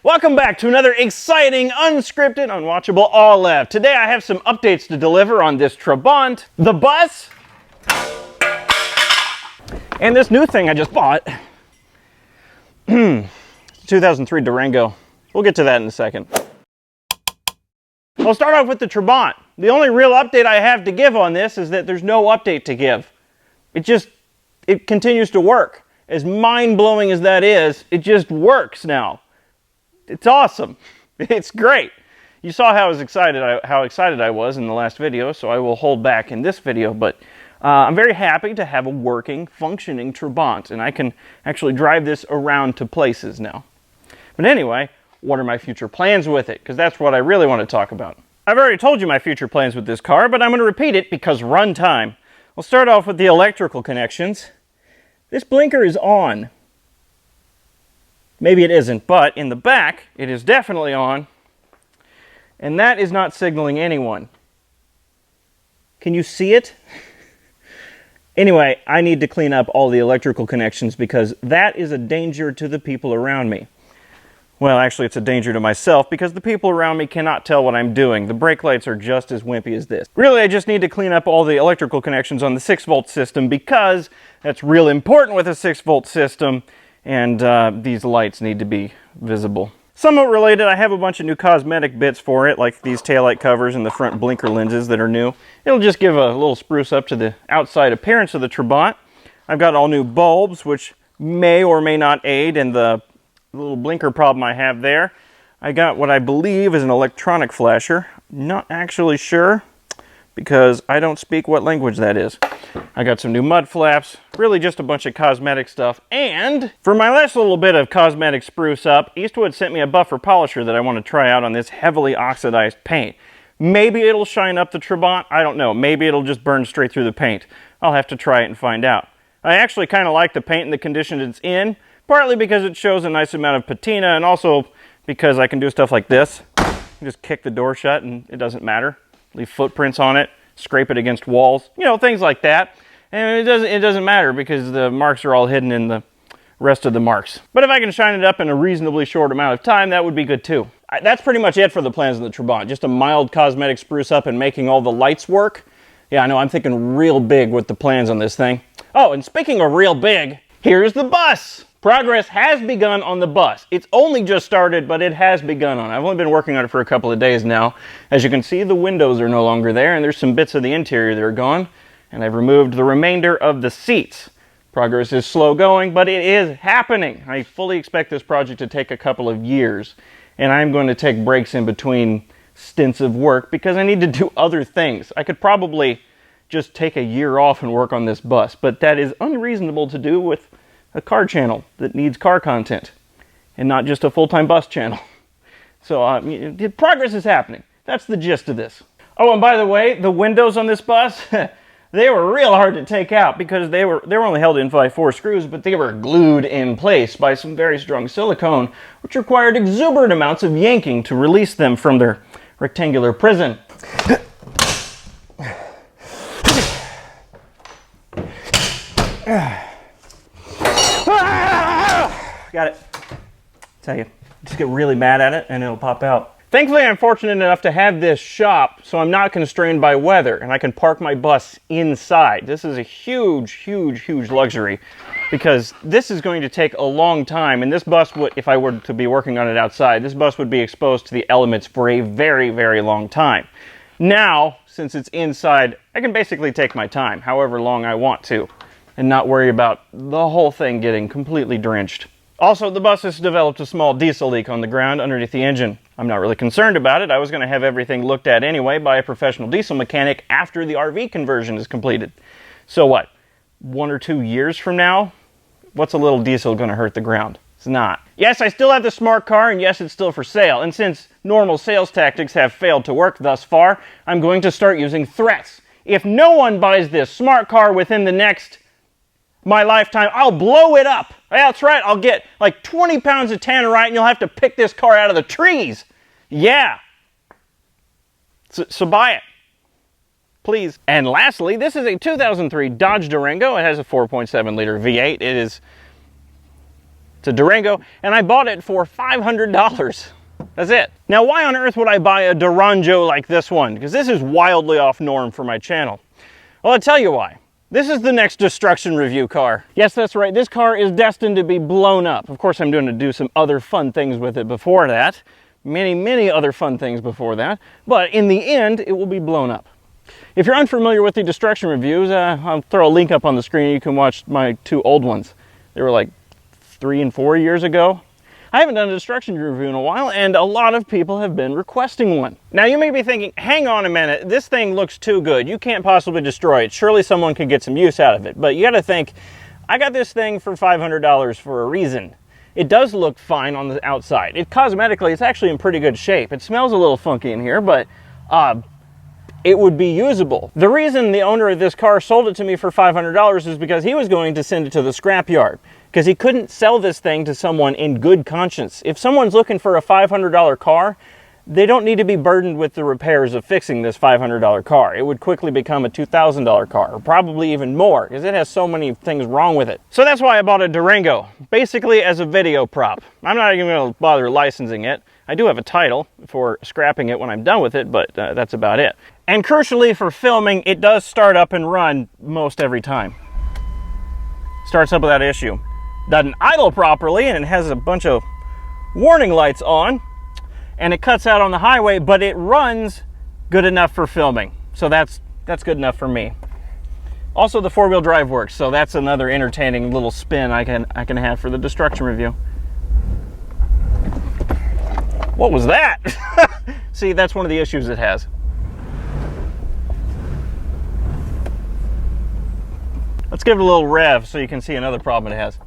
Welcome back to another exciting, unscripted, unwatchable All Left. Today I have some updates to deliver on this Trabant, the bus, and this new thing I just bought. 2003 Durango. We'll get to that in a second. I'll start off with the Trabant. The only real update I have to give on this is that there's no update to give. It continues to work. As mind-blowing as that is, it just works now. It's awesome. It's great. You saw how excited I was in the last video, so I will hold back in this video, but I'm very happy to have a working, functioning Trabant, and I can actually drive this around to places now. But anyway, what are my future plans with it? Because that's what I really want to talk about. I've already told you my future plans with this car, but I'm going to repeat it because run time. We'll start off with the electrical connections. This blinker is on. Maybe it isn't, but in the back, it is definitely on. And that is not signaling anyone. Can you see it? Anyway, I need to clean up all the electrical connections because that is a danger to the people around me. Well, actually, it's a danger to myself because the people around me cannot tell what I'm doing. The brake lights are just as wimpy as this. Really, I just need to clean up all the electrical connections on the 6-volt system because that's real important with a 6-volt system. And these lights need to be visible. Somewhat related, I have a bunch of new cosmetic bits for it, like these taillight covers and the front blinker lenses that are new. It'll just give a little spruce up to the outside appearance of the Trabant. I've got all new bulbs, which may or may not aid in the little blinker problem I have there. I got what I believe is an electronic flasher. Not actually sure, because I don't speak what language that is. I got some new mud flaps, really just a bunch of cosmetic stuff. And for my last little bit of cosmetic spruce up, Eastwood sent me a buffer polisher that I want to try out on this heavily oxidized paint. Maybe it'll shine up the Trabant, I don't know. Maybe it'll just burn straight through the paint. I'll have to try it and find out. I actually kind of like the paint and the condition it's in, partly because it shows a nice amount of patina, and also because I can do stuff like this. Just kick the door shut and it doesn't matter. Leave footprints on it. Scrape it against walls, you know, things like that. And it doesn't matter because the marks are all hidden in the rest of the marks. But if I can shine it up in a reasonably short amount of time, that would be good too. That's pretty much it for the plans of the Trabant. Just a mild cosmetic spruce up and making all the lights work. Yeah, I know, I'm thinking real big with the plans on this thing. Oh, and speaking of real big, here's the bus. Progress has begun on the bus. It's only just started, but it has begun on it. I've only been working on it for a couple of days now. As you can see, the windows are no longer there, and there's some bits of the interior that are gone, and I've removed the remainder of the seats. Progress is slow going, but it is happening. I fully expect this project to take a couple of years, and I'm going to take breaks in between stints of work because I need to do other things. I could probably just take a year off and work on this bus, but that is unreasonable to do with a car channel that needs car content and not just a full-time bus channel. So progress is happening. That's the gist of this. Oh, and by the way, the windows on this bus, they were real hard to take out because they were only held in by 4 screws, but they were glued in place by some very strong silicone, which required exuberant amounts of yanking to release them from their rectangular prison. Got it. Tell you, just get really mad at it and it'll pop out. Thankfully, I'm fortunate enough to have this shop, so I'm not constrained by weather, and I can park my bus inside. This is a huge, huge, huge luxury, because this is going to take a long time, and this bus would, if I were to be working on it outside, this bus would be exposed to the elements for a very, very long time. Now, since it's inside, I can basically take my time, however long I want to, and not worry about the whole thing getting completely drenched. Also, the bus has developed a small diesel leak on the ground underneath the engine. I'm not really concerned about it. I was going to have everything looked at anyway by a professional diesel mechanic after the RV conversion is completed. So what, 1 or 2 years from now? What's a little diesel going to hurt the ground? It's not. Yes, I still have the smart car, and yes, it's still for sale. And since normal sales tactics have failed to work thus far, I'm going to start using threats. If no one buys this smart car within my lifetime, I'll blow it up. Yeah, that's right, I'll get like 20 pounds of tannerite and you'll have to pick this car out of the trees. Yeah. So buy it. Please. And lastly, this is a 2003 Dodge Durango. It has a 4.7 liter V8. It's It's a Durango, and I bought it for $500. That's it. Now, why on earth would I buy a Durango like this one? Because this is wildly off norm for my channel. Well, I'll tell you why. This is the next destruction review car. Yes, that's right. This car is destined to be blown up. Of course, I'm going to do some other fun things with it before that. Many other fun things before that. But in the end, it will be blown up. If you're unfamiliar with the destruction reviews, I'll throw a link up on the screen. You can watch my 2 old ones. They were like 3 and 4 years ago. I haven't done a destruction review in a while, and a lot of people have been requesting one. Now, you may be thinking, hang on a minute, this thing looks too good. You can't possibly destroy it. Surely someone could get some use out of it. But you gotta think, I got this thing for $500 for a reason. It does look fine on the outside. Cosmetically, it's actually in pretty good shape. It smells a little funky in here, but it would be usable. The reason the owner of this car sold it to me for $500 is because he was going to send it to the scrapyard, because he couldn't sell this thing to someone in good conscience. If someone's looking for a $500 car, they don't need to be burdened with the repairs of fixing this $500 car. It would quickly become a $2,000 car, or probably even more, because it has so many things wrong with it. So that's why I bought a Durango, basically as a video prop. I'm not even going to bother licensing it. I do have a title for scrapping it when I'm done with it, but that's about it. And crucially for filming, it does start up and run most every time. Starts up without issue. Doesn't idle properly, and it has a bunch of warning lights on, and it cuts out on the highway, but it runs good enough for filming. So that's good enough for me. Also, the 4-wheel drive works, so that's another entertaining little spin I can have for the destruction review. What was that? See, that's one of the issues it has. Let's give it a little rev so you can see another problem it has.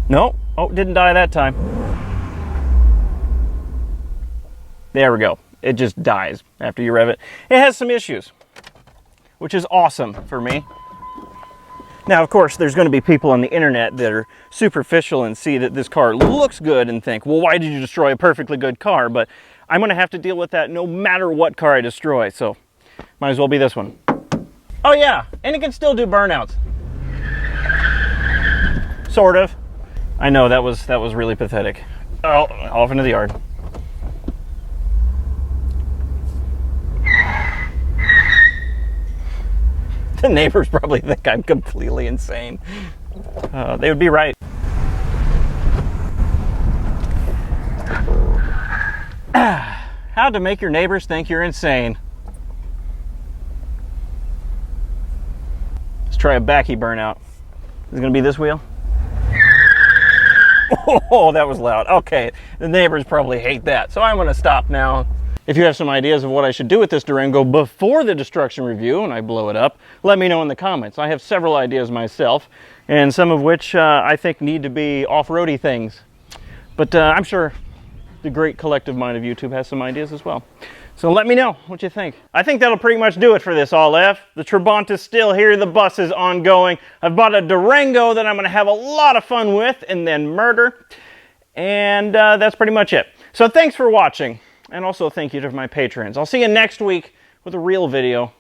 No, oh, didn't die that time. There we go. It just dies after you rev it. It has some issues, which is awesome for me. Now, of course, there's going to be people on the internet that are superficial and see that this car looks good and think, well, why did you destroy a perfectly good car? But I'm going to have to deal with that no matter what car I destroy, so might as well be this one. Oh yeah, and it can still do burnouts. Sort of. I know, that was really pathetic. Oh, off into the yard. The neighbors probably think I'm completely insane. They would be right. How to make your neighbors think you're insane. Let's try a backy burnout. Is it gonna be this wheel? Oh, that was loud. Okay, the neighbors probably hate that, so I'm gonna stop now. If you have some ideas of what I should do with this Durango before the destruction review and I blow it up, let me know in the comments. I have several ideas myself, and some of which I think need to be off-roady things. But I'm sure the great collective mind of YouTube has some ideas as well. So let me know what you think. I think that'll pretty much do it for this All F. The Trabant is still here, the bus is ongoing. I've bought a Durango that I'm gonna have a lot of fun with and then murder. And that's pretty much it. So thanks for watching. And also thank you to my patrons. I'll see you next week with a real video.